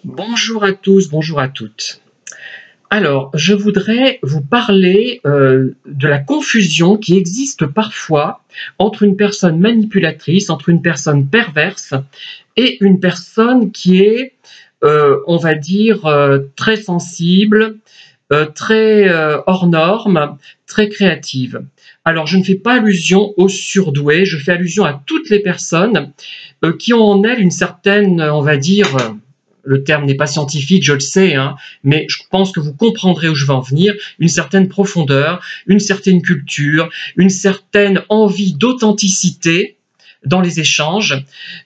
Bonjour à tous, bonjour à toutes. Alors, je voudrais vous parler de la confusion qui existe parfois entre une personne manipulatrice, entre une personne perverse et une personne qui est, on va dire, très sensible, très hors norme, très créative. Alors, je ne fais pas allusion aux surdoués, je fais allusion à toutes les personnes qui ont en elles une certaine, on va dire, le terme n'est pas scientifique, je le sais, hein, mais je pense que vous comprendrez où je veux en venir, une certaine profondeur, une certaine culture, une certaine envie d'authenticité dans les échanges,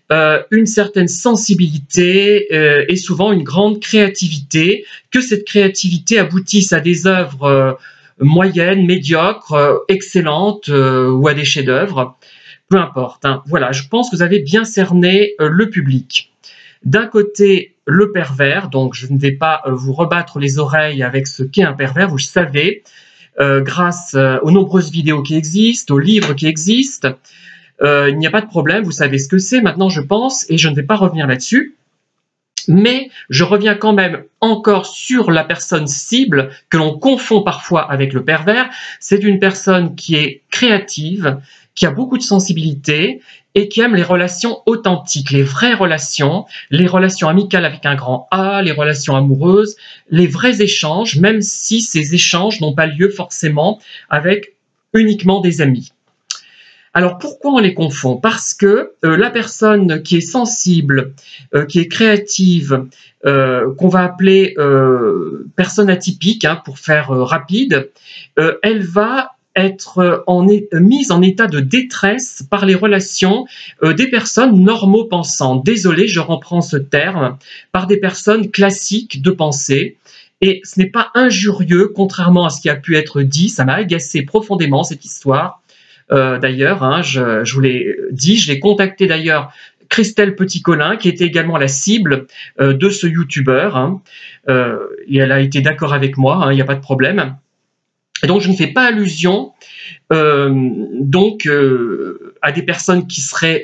une certaine sensibilité et souvent une grande créativité, que cette créativité aboutisse à des œuvres moyennes, médiocres, excellentes ou à des chefs-d'œuvre, peu importe. Hein. Voilà, je pense que vous avez bien cerné le public. D'un côté, le pervers, donc je ne vais pas vous rebattre les oreilles avec ce qu'est un pervers, vous le savez, grâce aux nombreuses vidéos qui existent, aux livres qui existent, il n'y a pas de problème, vous savez ce que c'est maintenant je pense, et je ne vais pas revenir là-dessus. Mais je reviens quand même encore sur la personne cible que l'on confond parfois avec le pervers. C'est une personne qui est créative, qui a beaucoup de sensibilité et qui aime les relations authentiques, les vraies relations, les relations amicales avec un grand A, les relations amoureuses, les vrais échanges, même si ces échanges n'ont pas lieu forcément avec uniquement des amis. Alors pourquoi on les confond? Parce que la personne qui est sensible, qui est créative, qu'on va appeler personne atypique, hein, pour faire rapide, elle va être mise en état de détresse par les relations des personnes normaux-pensantes. Désolé, je reprends ce terme, par des personnes classiques de pensée. Et ce n'est pas injurieux, contrairement à ce qui a pu être dit, ça m'a agacé profondément cette histoire. D'ailleurs, hein, je vous l'ai dit, je l'ai contacté d'ailleurs Christelle Petit-Colin, qui était également la cible de ce youtubeur, hein, et elle a été d'accord avec moi, hein, il n'y a pas de problème. Et donc je ne fais pas allusion à des personnes qui seraient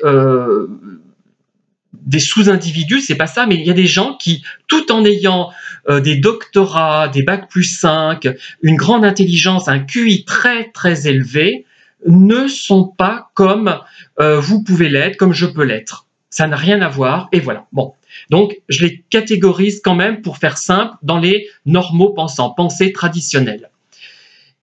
des sous-individus, c'est pas ça, mais il y a des gens qui, tout en ayant des doctorats, des bac+5, une grande intelligence, un QI très très élevé, ne sont pas comme vous pouvez l'être, comme je peux l'être. Ça n'a rien à voir, et voilà. Bon, donc je les catégorise quand même, pour faire simple, dans les normaux pensants, pensées traditionnelles.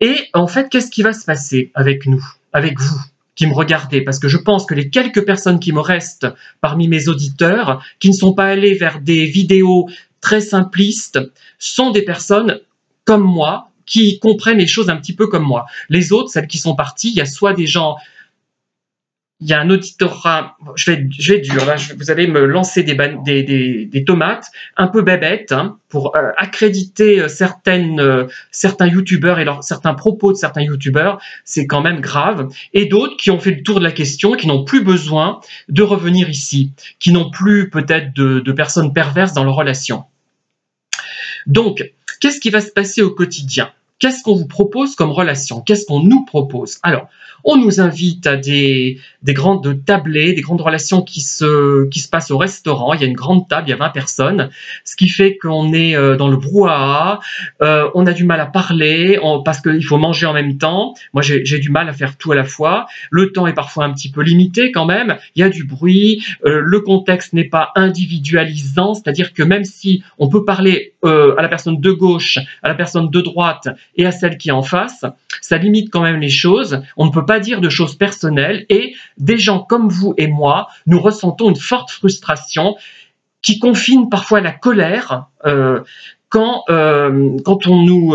Et en fait, qu'est-ce qui va se passer avec nous, avec vous, qui me regardez? Parce que je pense que les quelques personnes qui me restent parmi mes auditeurs, qui ne sont pas allés vers des vidéos très simplistes, sont des personnes comme moi, qui comprennent les choses un petit peu comme moi. Les autres, celles qui sont parties, il y a soit des gens, il y a un auditorat, je vais être dur, là, vous allez me lancer des tomates, un peu bébêtes, hein, pour accréditer certains youtubeurs et certains propos de certains youtubeurs, c'est quand même grave, et d'autres qui ont fait le tour de la question, qui n'ont plus besoin de revenir ici, qui n'ont plus peut-être de personnes perverses dans leurs relations. Donc, qu'est-ce qui va se passer au quotidien? Qu'est-ce qu'on vous propose comme relation? Qu'est-ce qu'on nous propose? Alors, on nous invite à des grandes tablées, des grandes relations qui se passent au restaurant. Il y a une grande table, il y a 20 personnes, ce qui fait qu'on est dans le brouhaha, on a du mal à parler parce qu'il faut manger en même temps. Moi, j'ai du mal à faire tout à la fois. Le temps est parfois un petit peu limité quand même. Il y a du bruit, le contexte n'est pas individualisant, c'est-à-dire que même si on peut parler à la personne de gauche, à la personne de droite et à celle qui est en face, ça limite quand même les choses. On ne peut pas dire de choses personnelles, et des gens comme vous et moi, nous ressentons une forte frustration qui confine parfois la colère quand on nous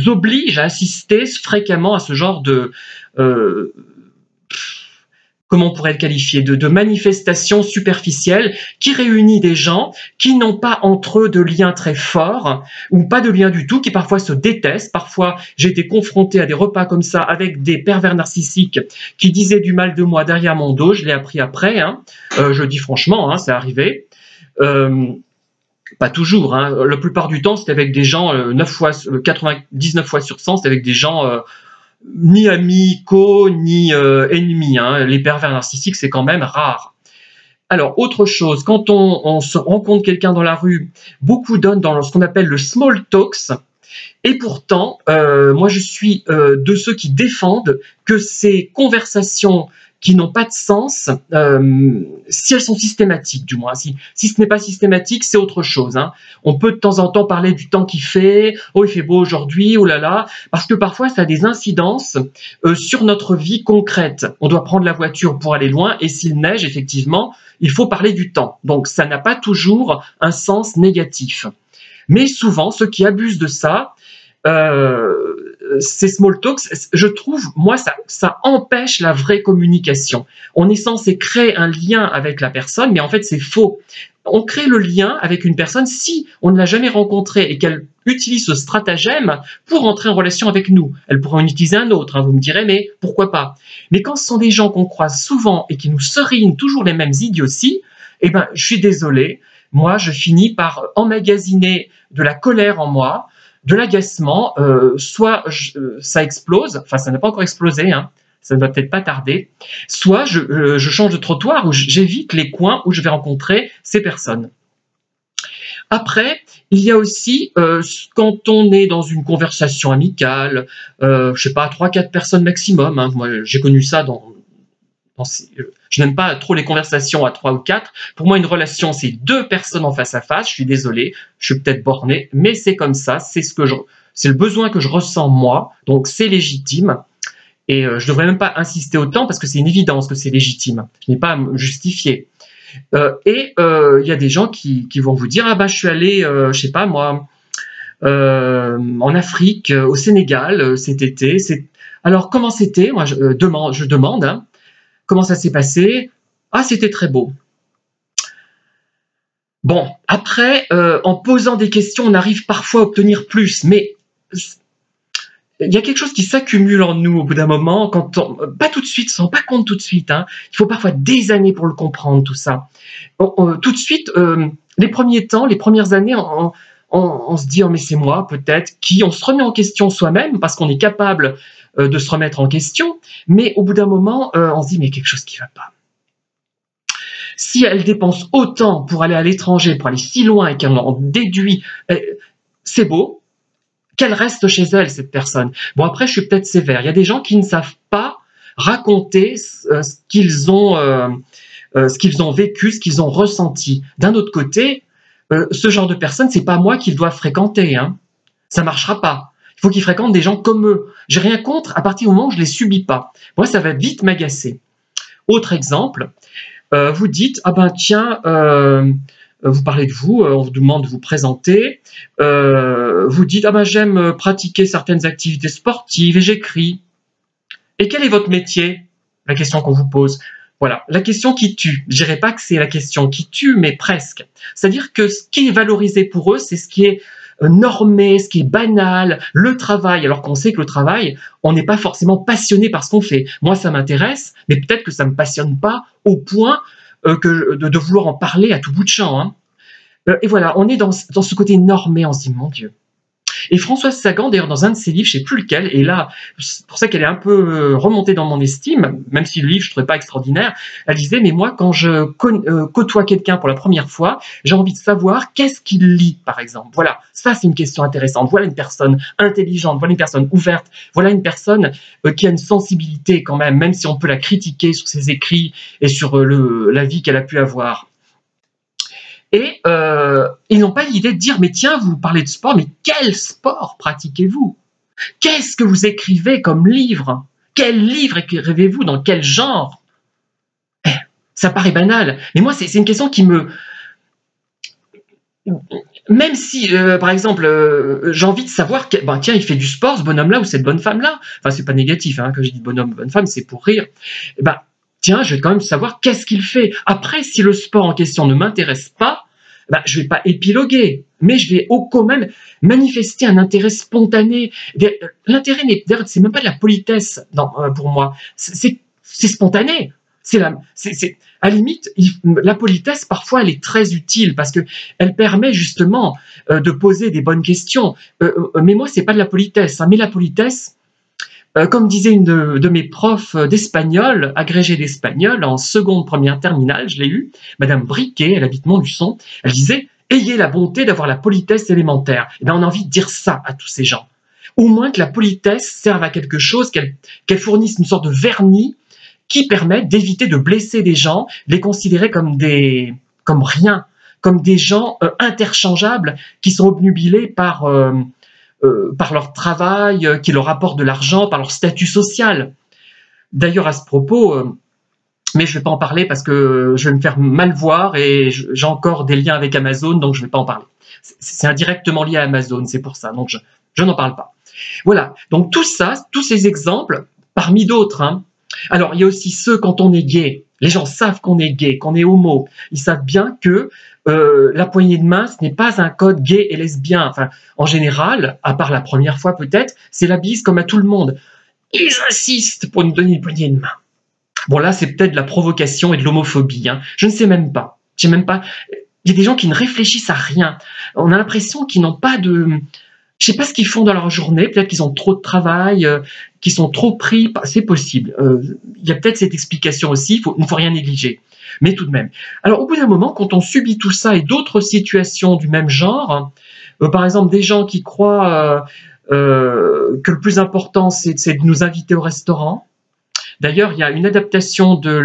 oblige à assister fréquemment à ce genre de comment on pourrait le qualifier, de manifestations superficielles qui réunit des gens qui n'ont pas entre eux de lien très fort, ou pas de lien du tout, qui parfois se détestent. Parfois, j'ai été confronté à des repas comme ça avec des pervers narcissiques qui disaient du mal de moi derrière mon dos. Je l'ai appris après, hein. Je dis franchement, hein, c'est arrivé. Pas toujours, hein. La plupart du temps, c'était avec des gens, 99 fois sur 100, c'était avec des gens ni amicaux, ni ennemis. Hein. Les pervers narcissiques, c'est quand même rare. Alors, autre chose, quand on se rencontre quelqu'un dans la rue, beaucoup donnent dans ce qu'on appelle le small talks. Et pourtant, moi je suis de ceux qui défendent que ces conversations qui n'ont pas de sens, si elles sont systématiques du moins, si ce n'est pas systématique, c'est autre chose. Hein. On peut de temps en temps parler du temps qu'il fait, oh il fait beau aujourd'hui, oh là là, parce que parfois ça a des incidences sur notre vie concrète. On doit prendre la voiture pour aller loin et s'il neige, effectivement, il faut parler du temps. Donc ça n'a pas toujours un sens négatif. Mais souvent, ceux qui abusent de ça, ces small talks, je trouve, moi, ça empêche la vraie communication. On est censé créer un lien avec la personne, mais en fait, c'est faux. On crée le lien avec une personne si on ne l'a jamais rencontrée et qu'elle utilise ce stratagème pour entrer en relation avec nous. Elle pourrait en utiliser un autre, hein, vous me direz, mais pourquoi pas? Mais quand ce sont des gens qu'on croise souvent et qui nous serinent toujours les mêmes idioties, eh ben, je suis désolé, moi, je finis par emmagasiner de la colère en moi, de l'agacement, soit ça explose, enfin ça n'a pas encore explosé, hein, ça ne va peut-être pas tarder, soit je change de trottoir ou j'évite les coins où je vais rencontrer ces personnes. Après, il y a aussi, quand on est dans une conversation amicale, je sais pas, 3-4 personnes maximum, hein, moi j'ai connu ça je n'aime pas trop les conversations à 3 ou 4. Pour moi, une relation, c'est 2 personnes en face à face. Je suis désolé, je suis peut-être borné, mais c'est comme ça. C'est le besoin que je ressens moi, donc c'est légitime. Et je devrais même pas insister autant parce que c'est une évidence que c'est légitime. Je n'ai pas à me justifier. Il y a des gens qui vont vous dire, ah ben je suis allé, je sais pas moi, en Afrique, au Sénégal cet été. Alors comment c'était? Moi, je demande. Hein, comment ça s'est passé? Ah, c'était très beau. Bon, après, en posant des questions, on arrive parfois à obtenir plus, mais il y a quelque chose qui s'accumule en nous au bout d'un moment, pas tout de suite, on ne se rend pas compte tout de suite. Hein. Il faut parfois des années pour le comprendre, tout ça. Tout de suite, les premiers temps, les premières années, on se dit, oh mais c'est moi peut-être, on se remet en question soi-même, parce qu'on est capable de se remettre en question, mais au bout d'un moment, on se dit, mais quelque chose qui ne va pas. Si elle dépense autant pour aller à l'étranger, pour aller si loin et qu'elle en déduit, c'est beau, qu'elle reste chez elle, cette personne. Bon, après, je suis peut-être sévère. Il y a des gens qui ne savent pas raconter ce qu'ils ont vécu, ce qu'ils ont ressenti. D'un autre côté, ce genre de personnes, c'est pas moi qu'ils doivent fréquenter. Hein. Ça marchera pas. Il faut qu'ils fréquentent des gens comme eux. J'ai rien contre à partir du moment où je les subis pas. Moi, ça va vite m'agacer. Autre exemple, vous dites, ah ben tiens, vous parlez de vous, on vous demande de vous présenter, vous dites, ah ben j'aime pratiquer certaines activités sportives et j'écris. Et quel est votre métier? La question qu'on vous pose. Voilà, la question qui tue. Je dirais pas que c'est la question qui tue, mais presque. C'est-à-dire que ce qui est valorisé pour eux, c'est ce qui est normé, ce qui est banal, le travail, alors qu'on sait que le travail, on n'est pas forcément passionné par ce qu'on fait. Moi, ça m'intéresse, mais peut-être que ça ne me passionne pas au point de vouloir en parler à tout bout de champ. Hein. Et voilà, on est dans ce côté normé, on se dit, mon Dieu. Et Françoise Sagan, d'ailleurs, dans un de ses livres, je ne sais plus lequel, et là, c'est pour ça qu'elle est un peu remontée dans mon estime, même si le livre, je ne trouvais pas extraordinaire, elle disait, mais moi, quand je côtoie quelqu'un pour la première fois, j'ai envie de savoir qu'est-ce qu'il lit, par exemple. Voilà, ça, c'est une question intéressante. Voilà une personne intelligente, voilà une personne ouverte, voilà une personne qui a une sensibilité quand même si on peut la critiquer sur ses écrits et sur la vie qu'elle a pu avoir. Et ils n'ont pas l'idée de dire, mais tiens, vous parlez de sport, mais quel sport pratiquez-vous? Qu'est-ce que vous écrivez comme livre? Quel livre écrivez-vous? Dans quel genre? Ça paraît banal, mais moi, c'est une question qui me... Même si, par exemple, j'ai envie de savoir, tiens, il fait du sport, ce bonhomme-là, ou cette bonne femme-là. Enfin, c'est pas négatif, hein, quand je dis bonhomme, bonne femme, c'est pour rire. Tiens, je vais quand même savoir qu'est-ce qu'il fait. Après, si le sport en question ne m'intéresse pas, je ne vais pas épiloguer, mais je vais quand même manifester un intérêt spontané. L'intérêt, c'est même pas de la politesse pour moi, c'est spontané. À la limite, la politesse, parfois, elle est très utile parce qu'elle permet justement de poser des bonnes questions. Mais moi, c'est pas de la politesse. Hein, mais la politesse, Comme disait une de mes profs d'espagnol, agrégée d'espagnol, en seconde, première terminale, je l'ai eu, Madame Briquet, elle habite Montluçon, elle disait « Ayez la bonté d'avoir la politesse élémentaire ». Et bien, on a envie de dire ça à tous ces gens. Au moins que la politesse serve à quelque chose, qu'elle fournisse une sorte de vernis qui permet d'éviter de blesser des gens, les considérer comme rien, comme des gens interchangeables qui sont obnubilés par leur travail, qui leur apportent de l'argent, par leur statut social. D'ailleurs, à ce propos, mais je ne vais pas en parler parce que je vais me faire mal voir et j'ai encore des liens avec Amazon, donc je ne vais pas en parler. C'est indirectement lié à Amazon, c'est pour ça, donc je n'en parle pas. Voilà, donc tout ça, tous ces exemples, parmi d'autres, hein. Alors, il y a aussi ceux quand on est gay. Les gens savent qu'on est gay, qu'on est homo. Ils savent bien que la poignée de main, ce n'est pas un code gay et lesbien. Enfin, en général, à part la première fois peut-être, c'est la bise comme à tout le monde. Ils insistent pour nous donner une poignée de main. Bon, là, c'est peut-être de la provocation et de l'homophobie. Hein. Je ne sais même pas. Il y a des gens qui ne réfléchissent à rien. On a l'impression qu'ils n'ont pas de... Je ne sais pas ce qu'ils font dans leur journée, peut-être qu'ils ont trop de travail, qu'ils sont trop pris, c'est possible. Il y a peut-être cette explication aussi, il ne faut rien négliger. Mais tout de même. Alors au bout d'un moment, quand on subit tout ça et d'autres situations du même genre, par exemple des gens qui croient que le plus important c'est de nous inviter au restaurant. D'ailleurs, il y a une adaptation de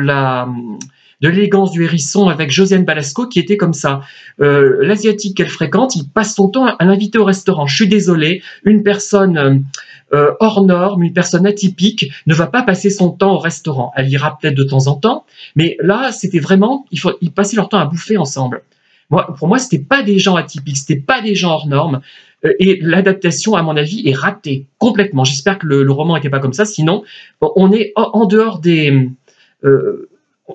l'élégance du hérisson avec Josiane Balasco qui était comme ça. L'asiatique qu'elle fréquente, il passe son temps à l'inviter au restaurant. Je suis désolée, une personne hors norme, une personne atypique ne va pas passer son temps au restaurant. Elle ira peut-être de temps en temps, mais là, c'était vraiment, ils passaient leur temps à bouffer ensemble. Pour moi, c'était pas des gens atypiques, c'était pas des gens hors normes. Et l'adaptation, à mon avis, est ratée complètement. J'espère que le roman n'était pas comme ça, sinon on est en dehors des...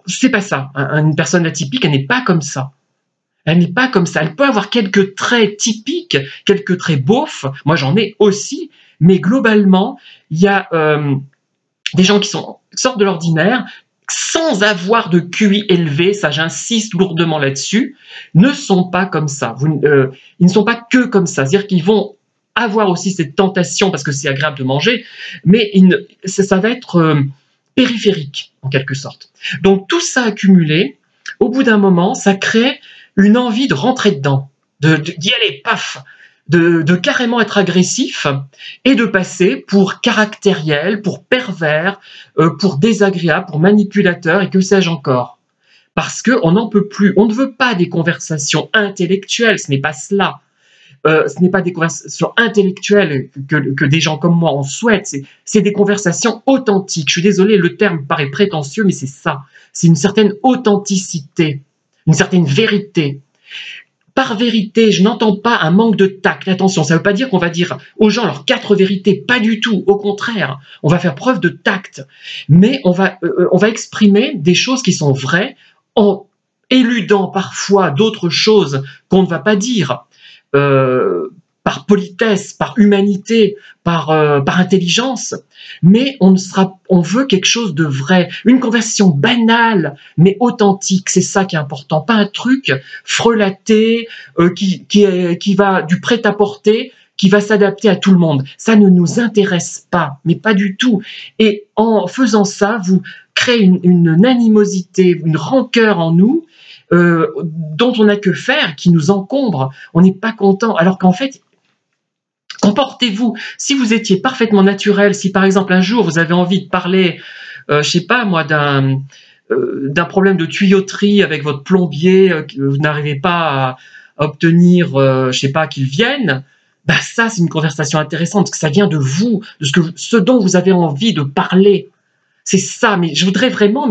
c'est pas ça. Une personne atypique, elle n'est pas comme ça. Elle n'est pas comme ça. Elle peut avoir quelques traits typiques, quelques traits beaufs. Moi, j'en ai aussi. Mais globalement, il y a des gens qui sortent de l'ordinaire sans avoir de QI élevé, ça j'insiste lourdement là-dessus, ne sont pas comme ça. Ils ne sont pas que comme ça. C'est-à-dire qu'ils vont avoir aussi cette tentation, parce que c'est agréable de manger, mais ça va être périphérique, en quelque sorte. Donc tout ça accumulé, au bout d'un moment, ça crée une envie de rentrer dedans, d'y aller, paf, de carrément être agressif et de passer pour caractériel, pour pervers, pour désagréable, pour manipulateur et que sais-je encore. Parce qu'on n'en peut plus. On ne veut pas des conversations intellectuelles, ce n'est pas cela. Ce n'est pas des conversations intellectuelles que des gens comme moi on souhaite, c'est des conversations authentiques. Je suis désolé, le terme paraît prétentieux, mais c'est ça. C'est une certaine authenticité, une certaine vérité. Par vérité, je n'entends pas un manque de tact. Attention, ça ne veut pas dire qu'on va dire aux gens leurs 4 vérités, pas du tout. Au contraire, on va faire preuve de tact. Mais on va exprimer des choses qui sont vraies en éludant parfois d'autres choses qu'on ne va pas dire. Par politesse, par humanité, par intelligence, mais on veut quelque chose de vrai, une conversation banale, mais authentique, c'est ça qui est important, pas un truc frelaté, qui va du prêt-à-porter, qui va s'adapter à tout le monde. Ça ne nous intéresse pas, mais pas du tout. Et en faisant ça, vous créez une animosité, une rancœur en nous, dont on n'a que faire, qui nous encombre. On n'est pas content, alors qu'en fait, comportez-vous. Si vous étiez parfaitement naturel, si par exemple un jour vous avez envie de parler, je sais pas moi, d'un problème de tuyauterie avec votre plombier, que vous n'arrivez pas à obtenir, je sais pas, qu'il vienne, bah ça c'est une conversation intéressante, parce que ça vient de vous, de ce dont vous avez envie de parler. C'est ça, mais je voudrais vraiment,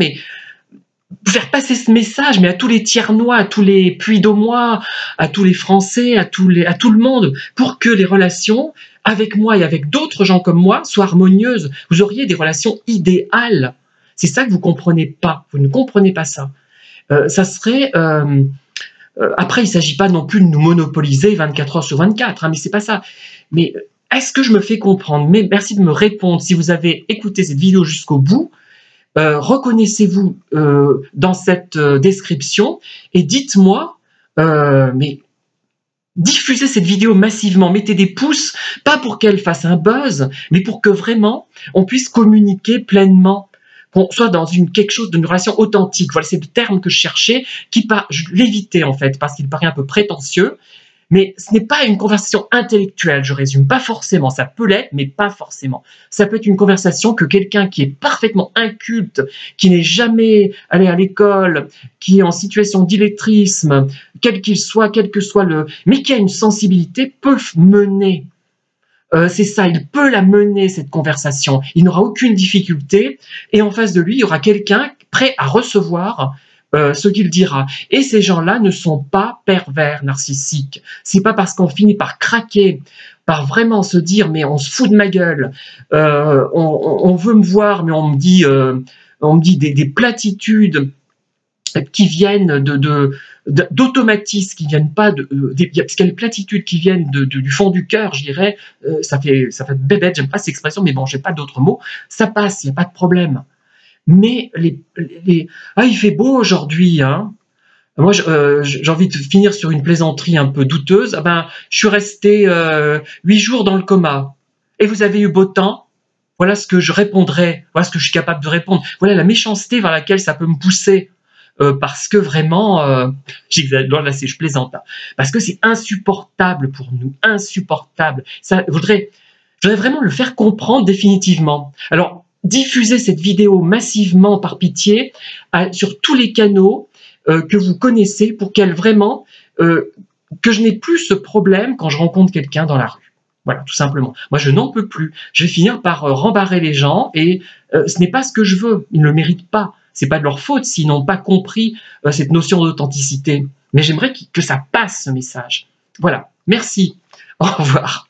faire passer ce message, mais à tous les Tiernois, à tous les Puy-d'Aumois, à tous les Français, à tout le monde, pour que les relations avec moi et avec d'autres gens comme moi soient harmonieuses. Vous auriez des relations idéales. C'est ça que vous comprenez pas. Vous ne comprenez pas ça. Ça serait... après, il ne s'agit pas non plus de nous monopoliser 24 heures sur 24, hein, mais c'est pas ça. Mais est-ce que je me fais comprendre? Mais merci de me répondre. Si vous avez écouté cette vidéo jusqu'au bout, reconnaissez-vous dans cette description et dites-moi, mais diffusez cette vidéo massivement, mettez des pouces, pas pour qu'elle fasse un buzz, mais pour que vraiment on puisse communiquer pleinement, qu'on soit dans quelque chose d'une relation authentique. Voilà, c'est le terme que je cherchais, je l'évitais en fait, parce qu'il paraît un peu prétentieux, mais ce n'est pas une conversation intellectuelle, je résume, pas forcément, ça peut l'être, mais pas forcément. Ça peut être une conversation que quelqu'un qui est parfaitement inculte, qui n'est jamais allé à l'école, qui est en situation d'illettrisme, quel qu'il soit, quel que soit mais qui a une sensibilité, peut mener. C'est ça, il peut la mener, cette conversation. Il n'aura aucune difficulté, et en face de lui, il y aura quelqu'un prêt à recevoir ce qu'il dira. Et ces gens-là ne sont pas pervers narcissiques. C'est pas parce qu'on finit par craquer, par vraiment se dire mais on se fout de ma gueule, on veut me voir mais on me dit des platitudes qui viennent d'automatismes, qui viennent pas parce qu'il y a des platitudes qui viennent du fond du cœur, je dirais, ça fait bébête, j'aime pas cette expression, mais bon, j'ai pas d'autres mots, ça passe, il n'y a pas de problème. Mais ah, il fait beau aujourd'hui, hein. Moi, j'ai envie de finir sur une plaisanterie un peu douteuse. Ah ben, je suis resté 8 jours dans le coma. Et vous avez eu beau temps? Voilà ce que je répondrais. Voilà ce que je suis capable de répondre. Voilà la méchanceté vers laquelle ça peut me pousser. Parce que vraiment, là, je plaisante, hein, parce que c'est insupportable pour nous, insupportable. Je voudrais vraiment le faire comprendre définitivement. Alors, diffusez cette vidéo massivement par pitié sur tous les canaux que vous connaissez pour qu'elle vraiment, que je n'ai plus ce problème quand je rencontre quelqu'un dans la rue. Voilà, tout simplement. Moi, je n'en peux plus. Je vais finir par rembarrer les gens et ce n'est pas ce que je veux. Ils ne le méritent pas. C'est pas de leur faute s'ils n'ont pas compris cette notion d'authenticité. Mais j'aimerais que ça passe, ce message. Voilà. Merci. Au revoir.